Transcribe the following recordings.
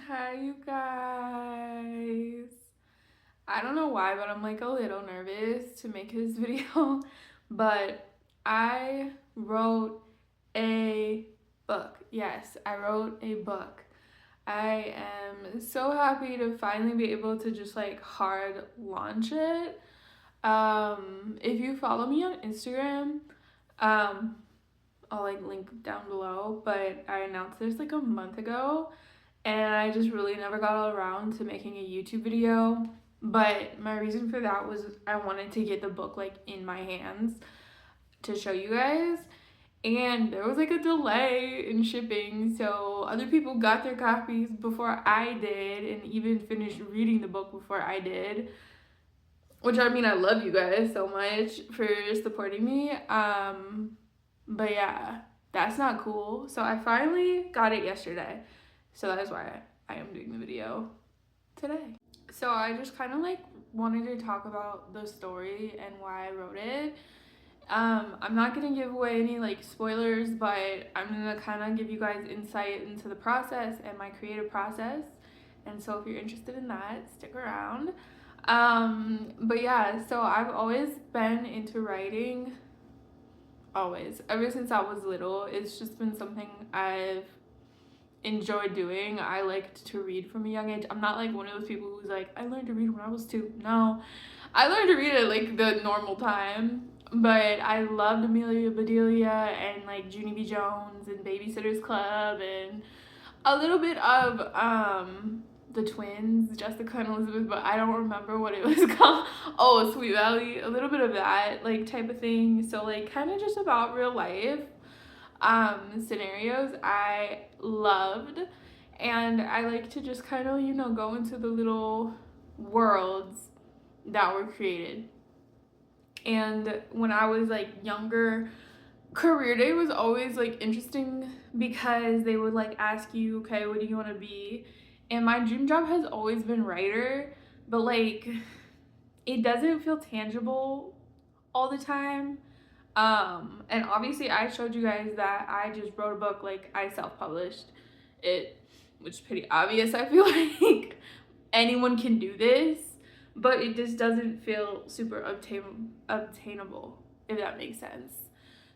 Hi, you guys. I don't know why, but I'm like a little nervous to make this video. But I wrote a book. Yes, I wrote a book. I am so happy to finally be able to just like hard launch it. If you follow me on Instagram, um, I'll like link down below, but I announced this like a month ago and I just really never got around to making a YouTube video. But my reason for that was I wanted to get the book like in my hands to show you guys. And there was like a delay in shipping, so other people got their copies before I did and even finished reading the book before I did. Which I mean, I love you guys so much for supporting me. But yeah, that's not cool. So I finally got it yesterday. So that is why I am doing the video today. So I just kind of like wanted to talk about the story and why I wrote it. I'm not gonna give away any like spoilers, but I'm gonna kind of give you guys insight into the process and my creative process. And so if you're interested in that, stick around. But yeah, so I've always been into writing, always, ever since I was little. It's just been something I've enjoyed doing. I liked to read from a young age. I'm not like one of those people who's like, I learned to read when I was 2. No, I learned to read at like the normal time. But I loved Amelia Bedelia and like Junie B. Jones and Babysitter's Club and a little bit of the twins, Jessica and Elizabeth, but I don't remember what it was called. Oh, Sweet Valley, a little bit of that like type of thing. So like kind of just about real life scenarios I loved, and I like to just kind of go into the little worlds that were created. And when I was like younger, career day was always like interesting because they would like ask you, okay, what do you want to be? And my dream job has always been writer, but like it doesn't feel tangible all the time. And obviously I showed you guys that I just wrote a book, like I self-published it, which is pretty obvious. I feel like anyone can do this, but it just doesn't feel super obtainable, if that makes sense.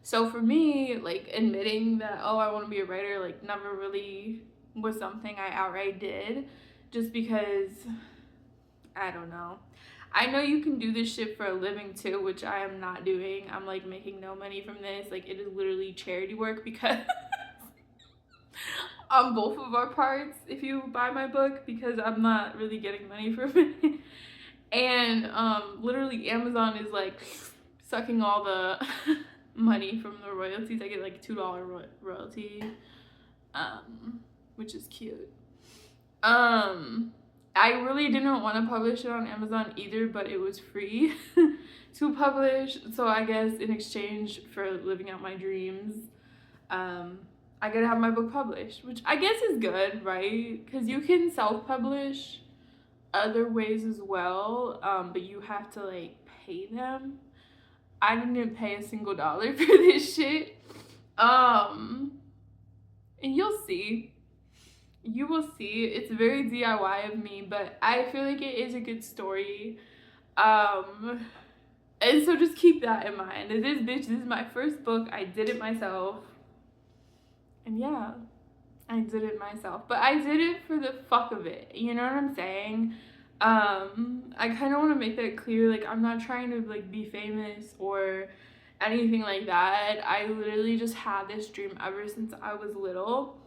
So for me, like admitting that, oh, I want to be a writer, like never really was something I outright did, just because, I don't know. I know you can do this shit for a living too, which I am not doing. I'm like making no money from this. Like it is literally charity work because on both of our parts, if you buy my book, because I'm not really getting money from it. And literally Amazon is like sucking all the money from the royalties. I get like $2 royalty, which is cute. I really didn't want to publish it on Amazon either, but it was free to publish. So I guess in exchange for living out my dreams, I gotta have my book published, which I guess is good, right? Because you can self-publish other ways as well, but you have to like pay them. I didn't pay a single dollar for this shit. And you'll see. You will see. It's very DIY of me, but I feel like it is a good story. And so just keep that in mind. This is my first book. I did it myself. And yeah, I did it myself. But I did it for the fuck of it. You know what I'm saying? I kind of want to make that clear. Like, I'm not trying to like be famous or anything like that. I literally just had this dream ever since I was little,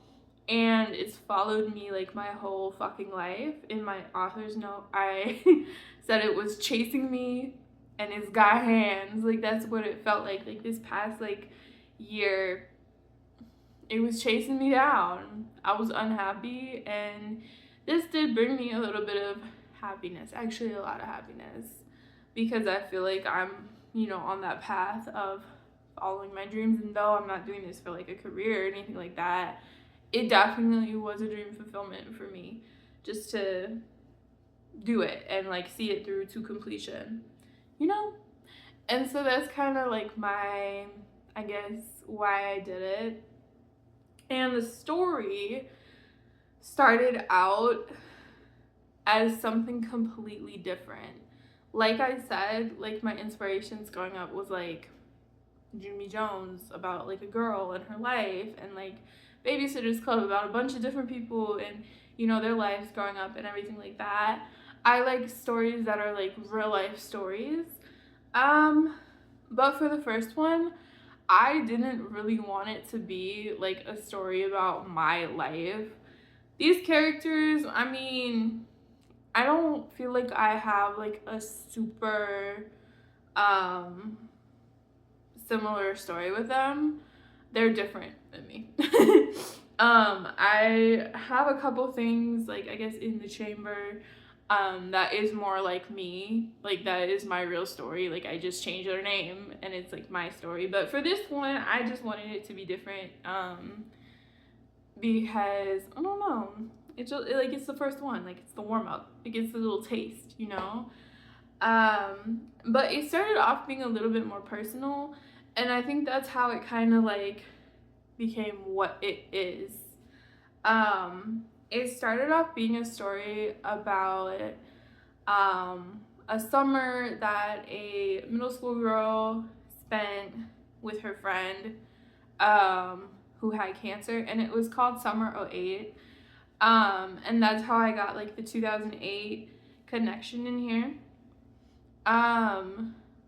and it's followed me like my whole fucking life. In my author's note, I said it was chasing me and it's got hands. Like that's what it felt like this past like year. It was chasing me down. I was unhappy, and this did bring me a little bit of happiness, actually a lot of happiness, because I feel like I'm on that path of following my dreams. And though I'm not doing this for like a career or anything like that, it definitely was a dream fulfillment for me just to do it and like see it through to completion, and so that's kind of like my, I guess, why I did it. And the story, started out as something completely different. Like I said, like my inspirations growing up was like Jimmy Jones, about like a girl and her life, and like Babysitter's Club about a bunch of different people and their lives growing up and everything like that. I like stories that are like real life stories. But for the first one, I didn't really want it to be like a story about my life. These characters, I mean, I don't feel like I have like a super similar story with them. They're different than me. I have a couple things, like I guess in the chamber, that is more like me. Like that is my real story. Like I just changed their name and it's like my story. But for this one, I just wanted it to be different. Because I don't know. It's just, like it's the first one. Like it's the warm up. It gets a little taste, But it started off being a little bit more personal, and I think that's how it kind of like became what it is. It started off being a story about a summer that a middle school girl spent with her friend who had cancer, and it was called Summer '08. And that's how I got like the 2008 connection in here.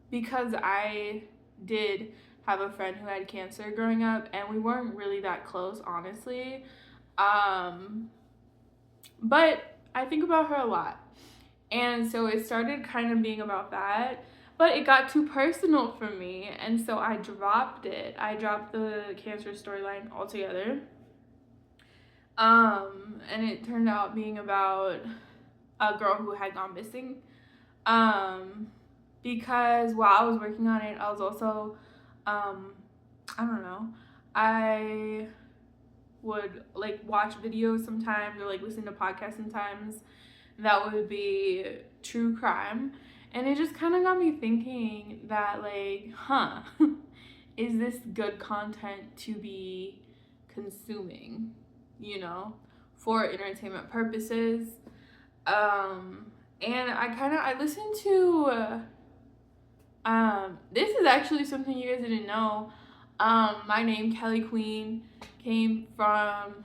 Because I did have a friend who had cancer growing up, and we weren't really that close, honestly. But I think about her a lot. And so it started kind of being about that, but it got too personal for me, and so I dropped it. I dropped the cancer storyline altogether. And it turned out being about a girl who had gone missing. Because while I was working on it, I was also, I don't know, I would like watch videos sometimes or like listen to podcasts sometimes that would be true crime. And it just kind of got me thinking that like, is this good content to be consuming, for entertainment purposes? And I listened to, this is actually something you guys didn't know. My name, Kelly Queen, came from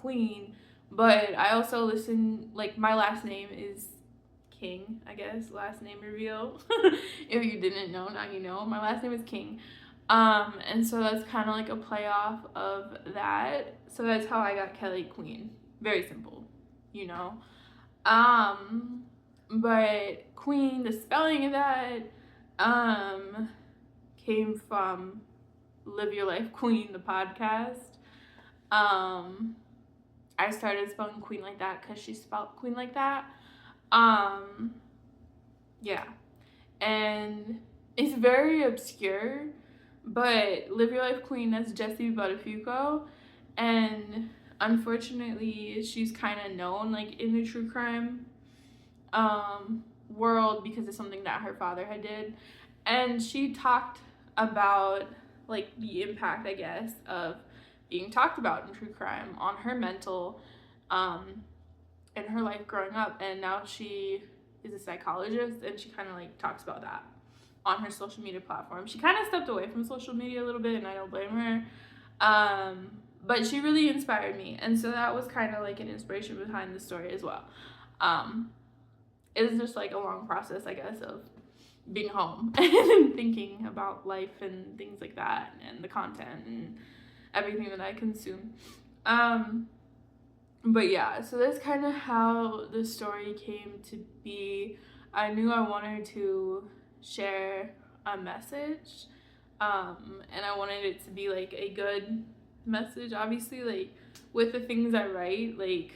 Queen, but I also listen, like, my last name is King, I guess, last name reveal. If you didn't know, now you know. My last name is King. And so that's kind of like a play off of that. So that's how I got Kelly Queen. Very simple, But Queen, the spelling of that, came from Live Your Life Queen, the podcast. I started spelling Queen like that because she spelled Queen like that. Yeah. And it's very obscure, but Live Your Life Queen, that's Jessie Buttafuoco. And unfortunately, she's kind of known like in the true crime world because it's something that her father had did. And she talked about like the impact, I guess, of being talked about in true crime on her mental in her life growing up. And now she is a psychologist, and she kind of like talks about that on her social media platform. She kind of stepped away from social media a little bit, and I don't blame her. But she really inspired me, and so that was kind of like an inspiration behind the story as well. It was just like a long process, I guess, of being home and thinking about life and things like that, and the content and everything that I consume. But yeah, so that's kind of how the story came to be. I knew I wanted to share a message, and I wanted it to be like a good message. Obviously, like with the things I write, like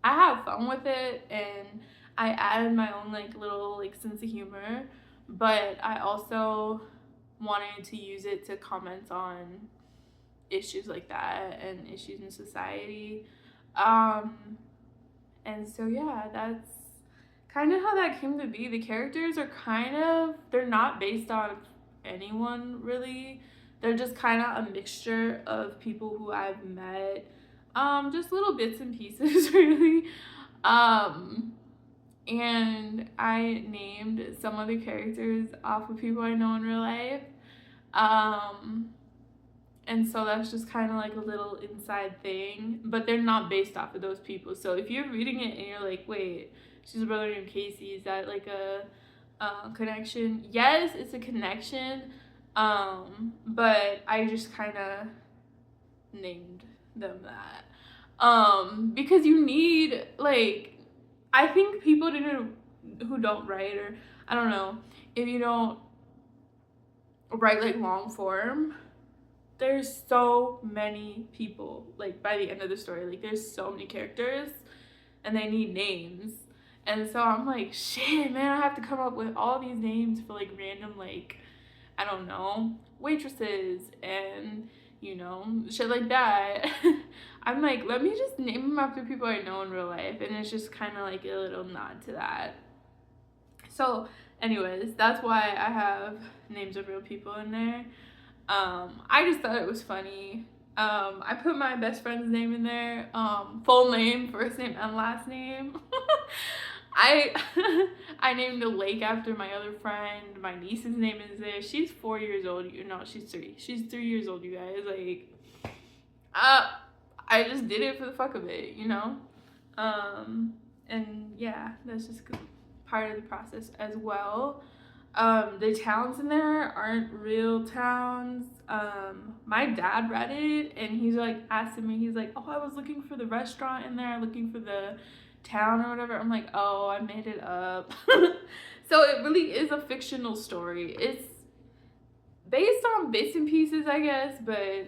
I have fun with it, and I added my own like little like sense of humor, but I also wanted to use it to comment on issues like that and issues in society. And so yeah, that's kind of how that came to be. The characters are they're not based on anyone really. They're just kind of a mixture of people who I've met Just little bits and pieces, really. Um, and I named some other characters off of people I know in real life. Um, and so that's just kind of like a little inside thing, but they're not based off of those people. So if you're reading it and you're like, wait, she's a brother named Casey, is that like a connection? Yes, it's a connection, but I just kind of named them that. Because you need, like, I think people who don't write, or I don't know, if you don't write like long form, there's so many people, like, by the end of the story, like, there's so many characters and they need names. And so I'm like, shit, man, I have to come up with all these names for like random, like, I don't know, waitresses and, you know, shit like that. I'm like, let me just name them after people I know in real life. And it's just kind of like a little nod to that. So anyways, that's why I have names of real people in there. I just thought it was funny. I put my best friend's name in there, full name, first name, and last name. I I named a lake after my other friend. My niece's name is there. She's 4 years old. No, she's 3. She's 3 years old, you guys. Like, I just did it for the fuck of it, you know? And yeah, that's just part of the process as well. The towns in there aren't real towns. My dad read it and he's like asking me, he's like, oh, I was looking for the restaurant in there, looking for the town or whatever. I'm like, oh, I made it up. So it really is a fictional story. It's based on bits and pieces, I guess, but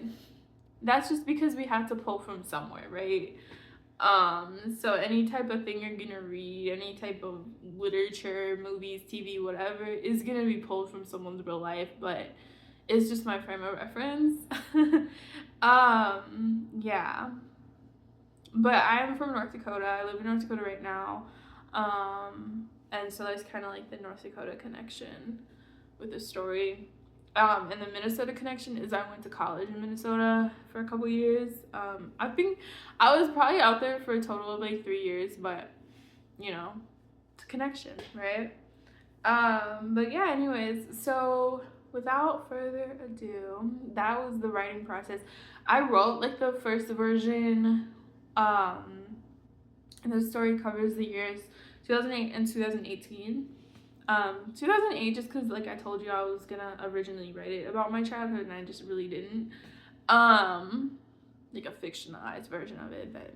that's just because we have to pull from somewhere, right? So any type of thing you're gonna read, any type of literature, movies, TV, whatever, is gonna be pulled from someone's real life, but it's just my frame of reference. Yeah. But I'm from North Dakota. I live in North Dakota right now. And so that's kind of like the North Dakota connection with the story. And the Minnesota connection is I went to college in Minnesota for a couple years. I think I was probably out there for a total of like 3 years, but you know, it's a connection, right? But yeah, anyways, so without further ado, that was the writing process. I wrote like the first version, and the story covers the years 2008 and 2018. 2008 just because, like I told you, I was gonna originally write it about my childhood and I just really didn't. Like a fictionalized version of it, but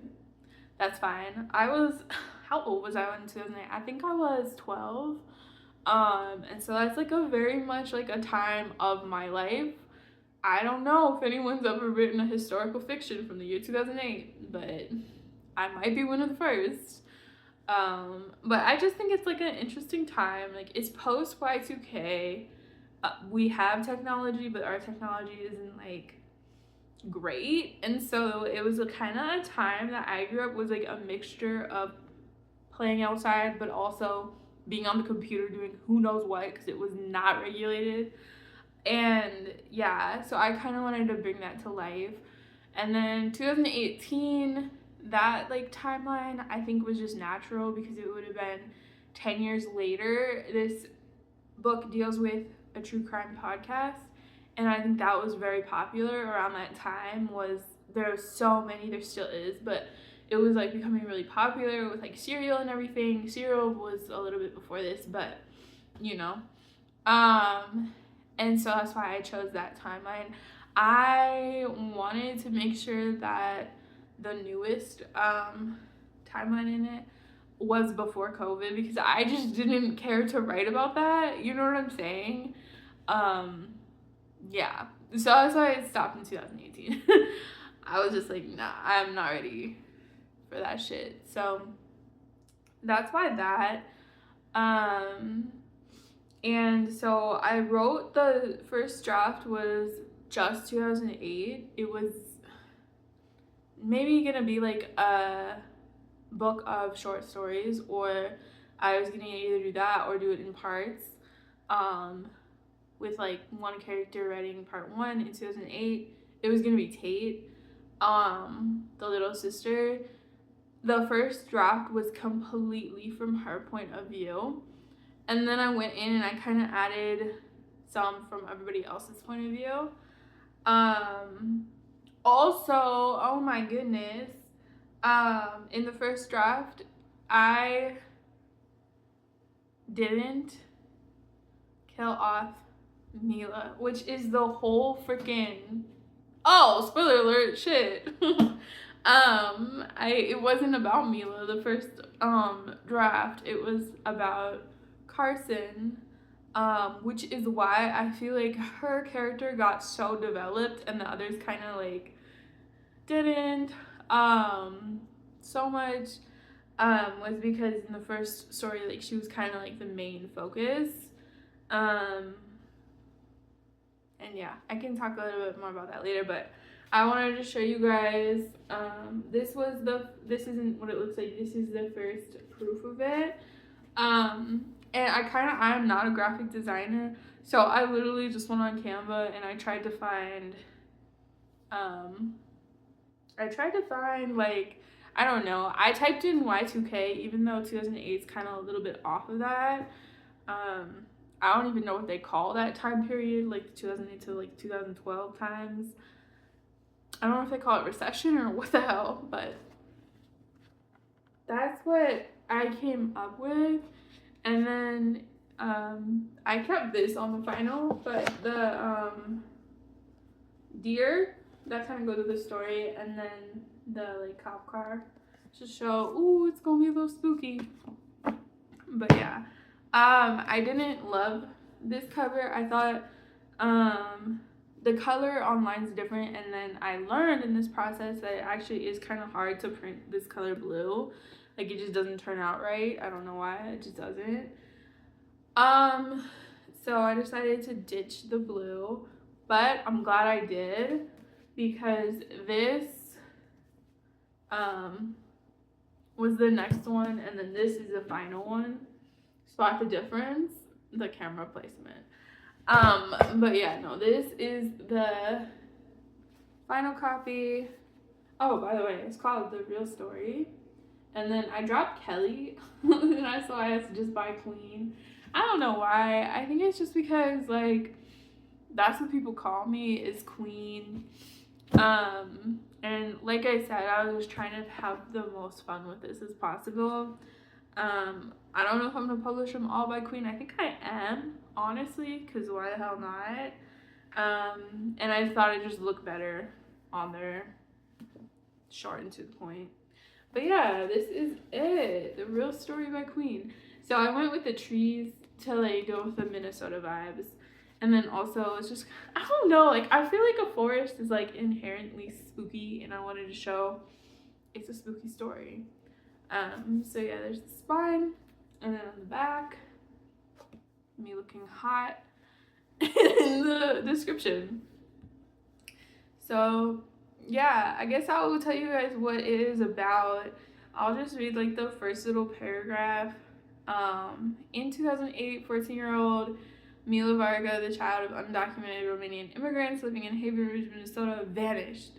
that's fine. How old was I in 2008? I think I was 12. And so that's like a very much like a time of my life. I don't know if anyone's ever written a historical fiction from the year 2008, but I might be one of the first. But I just think it's like an interesting time. Like, it's post Y2K. We have technology, but our technology isn't like great. And so it was a kind of a time that I grew up was like a mixture of playing outside, but also being on the computer doing who knows what because it was not regulated. And yeah, so I kind of wanted to bring that to life. And then 2018, that like timeline I think was just natural because it would have been 10 years later. This book deals with a true crime podcast, and I think that was very popular around that time. There was so many, there still is, but it was like becoming really popular with like Serial and everything. Serial was a little bit before this, but you know. And so that's why I chose that timeline. I wanted to make sure that the newest timeline in it was before COVID because I just didn't care to write about that. You know what I'm saying? Yeah. So that's why I stopped in 2018. I was just like, nah, I'm not ready for that shit. So that's why that. And so I wrote the first draft was just 2008. It was maybe gonna be like a book of short stories, or I was gonna either do that or do it in parts, with like one character writing part 1 in 2008. It was gonna be Tate. the little sister, the first draft was completely from her point of view. And then I went in and I kind of added some from everybody else's point of view. Also, oh my goodness, in the first draft, I didn't kill off Mila, which is the whole freaking, oh, spoiler alert, shit. It wasn't about Mila, the first draft. It was about Carson, which is why I feel like her character got so developed and the others kind of like didn't. So much was because in the first story, like, she was kind of like the main focus. And yeah, I can talk a little bit more about that later, but I wanted to show you guys, this isn't what it looks like, this is the first proof of it. And I'm not a graphic designer, so I literally just went on Canva and I tried to find like, I don't know, I typed in Y2K, even though 2008 is kind of a little bit off of that. I don't even know what they call that time period, like 2008 to like 2012 times. I don't know if they call it recession or what the hell, but that's what I came up with. And then I kept this on the final, but the deer, that kind of goes with the story, and then the like cop car to show, ooh, it's gonna be a little spooky. But yeah, I didn't love this cover. I thought the color online is different, and then I learned in this process that it actually is kind of hard to print this color blue. Like, it just doesn't turn out right. I don't know why, it just doesn't. So I decided to ditch the blue, but I'm glad I did, because this was the next one, and then this is the final one. Spot the difference? The camera placement. But yeah, no, this is the final copy. Oh, by the way, it's called The Real Story. And then I dropped Kelly, and so I had to just buy Queen. I don't know why. I think it's just because, like, that's what people call me, is Queen. And like I said, I was just trying to have the most fun with this as possible. I don't know if I'm gonna publish them all by Queen. I think I am, honestly, because why the hell not? And I thought it just looked better on there, short and to the point. But yeah, this is it, The Real Story by Queen. So I went with the trees to like go with the Minnesota vibes. And then also it's just, I don't know, like, I feel like a forest is like inherently spooky, and I wanted to show it's a spooky story. So yeah, there's the spine, and then on the back, me looking hot in the description. So yeah, I guess I will tell you guys what it is about. I'll just read like the first little paragraph. In 2008, 14-year-old Mila Varga, the child of undocumented Romanian immigrants living in Haven Ridge, Minnesota, vanished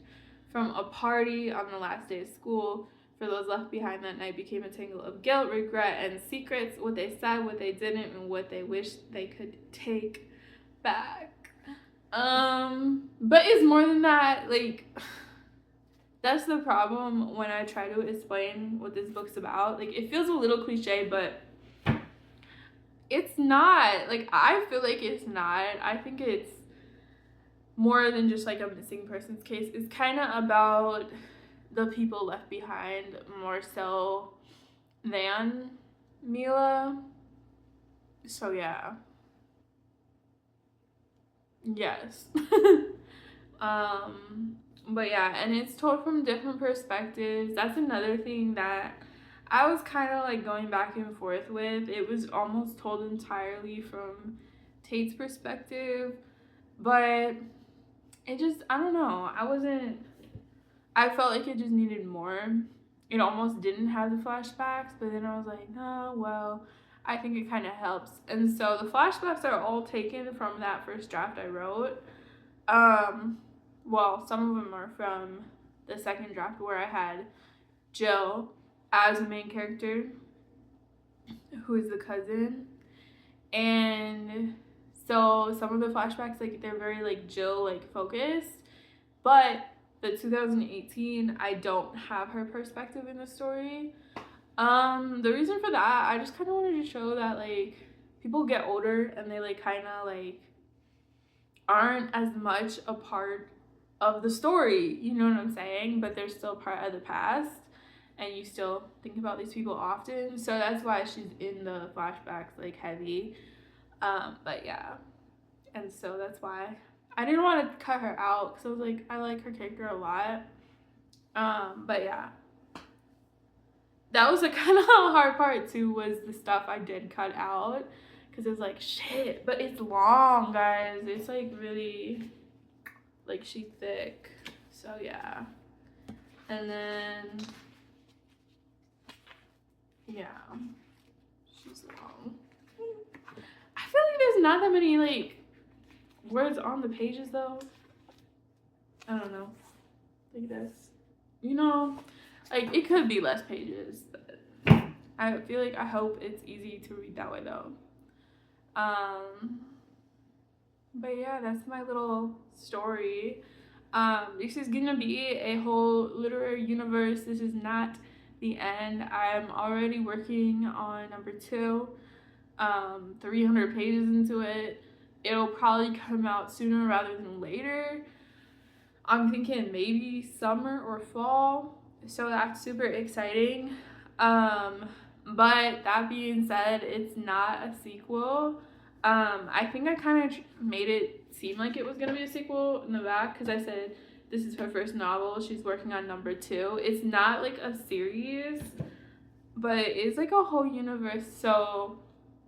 from a party on the last day of school. For those left behind that night became a tangle of guilt, regret, and secrets, what they said, what they didn't, and what they wished they could take back. But it's more than that. Like, that's the problem when I try to explain what this book's about. Like, it feels a little cliche, but it's not. Like, I feel like it's not. I think it's more than just like a missing persons case. It's kind of about the people left behind more so than Mila. So yeah. Yes. But yeah, and it's told from different perspectives. That's another thing that I was kind of like going back and forth with. It was almost told entirely from Tate's perspective, but it just, I don't know, I felt like it just needed more. It almost didn't have the flashbacks, but then I was like, no, well, I think it kind of helps. And so the flashbacks are all taken from that first draft I wrote. Well, some of them are from the second draft where I had Jill as the main character, who is the cousin. And so some of the flashbacks, like, they're very like Jill like focused, but the 2018, I don't have her perspective in the story. The reason for that, I just kind of wanted to show that like people get older and they like kind of like aren't as much a part of the story, you know what I'm saying, but they're still part of the past and you still think about these people often. So that's why she's in the flashbacks like heavy. But yeah, and so that's why I didn't want to cut her out because I was like, I like her character a lot. But yeah, that was the kind of hard part too, was the stuff I did cut out, because it's like, shit, but it's long, guys. It's like really, like, she's thick. So yeah. And then, yeah, she's long. I feel like there's not that many like words on the pages though. I don't know, like this, you know, like it could be less pages, but I feel like, I hope it's easy to read that way though. But yeah, that's my little story. This is gonna be a whole literary universe. This is not the end. I'm already working on number 2, 300 pages into it. It'll probably come out sooner rather than later. I'm thinking maybe summer or fall, so that's super exciting. But that being said, it's not a sequel. I think I kind of made it seem like it was gonna be a sequel in the back, because I said this is her first novel. She's working on number 2. It's not like a series, but it is like a whole universe. So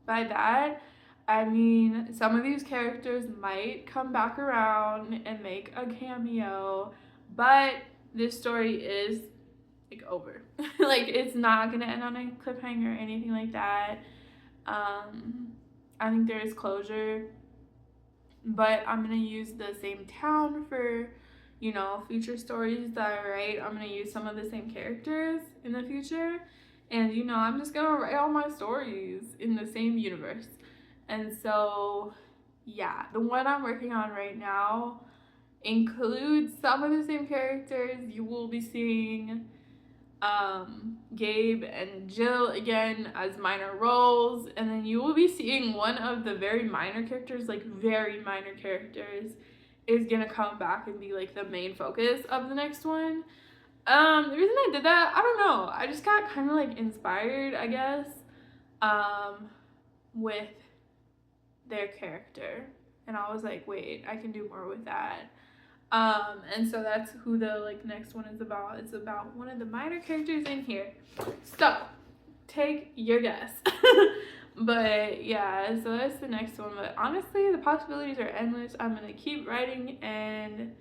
by that, I mean, some of these characters might come back around and make a cameo, but this story is like over. Like, it's not gonna end on a cliffhanger or anything like that. I think there is closure, but I'm gonna use the same town for, you know, future stories that I write. I'm gonna use some of the same characters in the future, and you know, I'm just gonna write all my stories in the same universe. And so yeah, the one I'm working on right now includes some of the same characters. You will be seeing Gabe and Jill again as minor roles, and then you will be seeing one of the very minor characters, like very minor characters, is gonna come back and be like the main focus of the next one. The reason I did that, I don't know, I just got kind of like inspired, I guess, with their character, and I was like, wait, I can do more with that. And so that's who the like next one is about. It's about one of the minor characters in here, so take your guess. But yeah, so that's the next one. But honestly, the possibilities are endless. I'm gonna keep writing and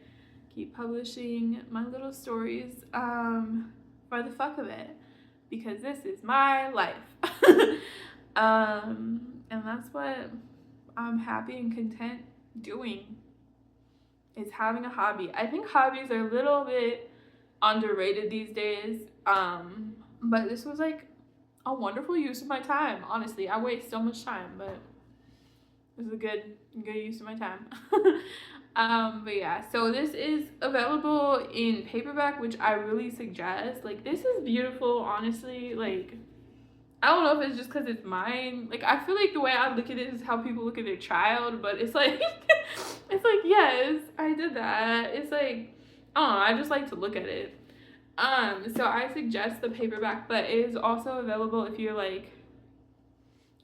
keep publishing my little stories for the fuck of it, because this is my life. And that's what I'm happy and content doing, is having a hobby. I think hobbies are a little bit underrated these days, but this was like a wonderful use of my time. Honestly, I waste so much time, but this is a good use of my time. But yeah, so this is available in paperback, which I really suggest. Like, this is beautiful, honestly. Like, I don't know if it's just because it's mine. Like, I feel like the way I look at it is how people look at their child, but it's like, it's like, yes, I did that. It's like, I don't know, I just like to look at it. So I suggest the paperback, but it is also available if you're like,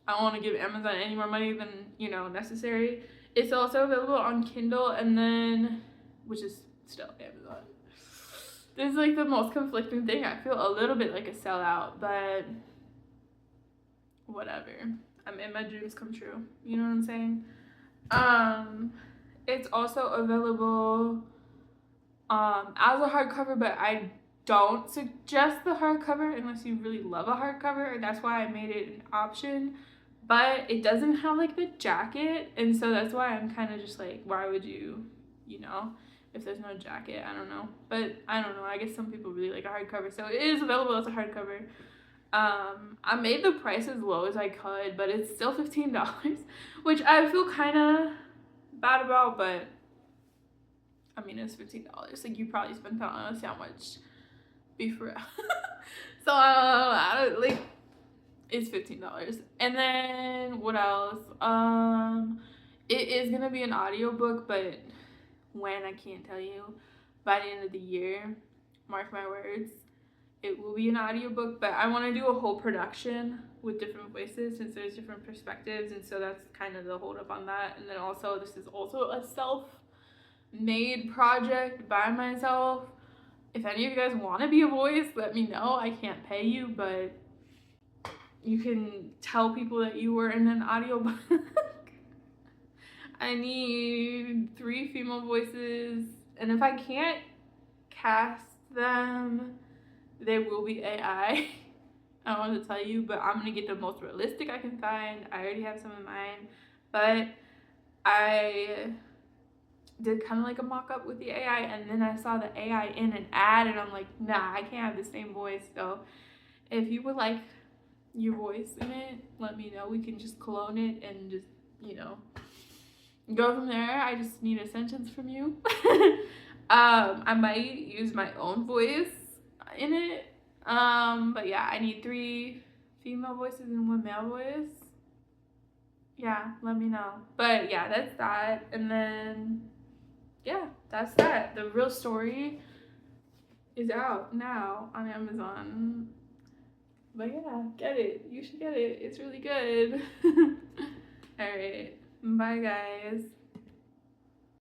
I don't want to give Amazon any more money than, you know, necessary. It's also available on Kindle, and then, which is still Amazon. This is like the most conflicting thing. I feel a little bit like a sellout, but whatever. I mean, my dreams come true. You know what I'm saying? It's also available as a hardcover, but I don't suggest the hardcover unless you really love a hardcover, and that's why I made it an option. But it doesn't have like the jacket, and so that's why I'm kind of just like, why would you, you know, if there's no jacket. I don't know. But I don't know. I guess some people really like a hardcover. So it is available as a hardcover. I made the price as low as I could, but it's still $15, which I feel kind of bad about, but I mean, it's $15. Like, you probably spent that on a sandwich. Be for real. So, like, it's $15. And then, what else? It is gonna be an audiobook, but when, I can't tell you. By the end of the year, mark my words, it will be an audiobook, but I want to do a whole production with different voices since there's different perspectives, and so that's kind of the hold up on that. And then also, this is also a self-made project by myself. If any of you guys want to be a voice, let me know. I can't pay you, but you can tell people that you were in an audiobook. I need 3 female voices, and if I can't cast them, they will be AI. I don't want to tell you, but I'm gonna get the most realistic I can find. I already have some in mind, but I did kind of like a mock-up with the AI, and then I saw the AI in an ad, and I'm like, nah, I can't have the same voice. So if you would like your voice in it, let me know. We can just clone it and just, you know, go from there. I just need a sentence from you. I might use my own voice in it, but yeah, I need 3 female voices and 1 male voice. Yeah, let me know. But yeah, that's that. And then yeah, that's that. The real story is out now on Amazon. But yeah, get it. You should get it. It's really good. All right, bye guys.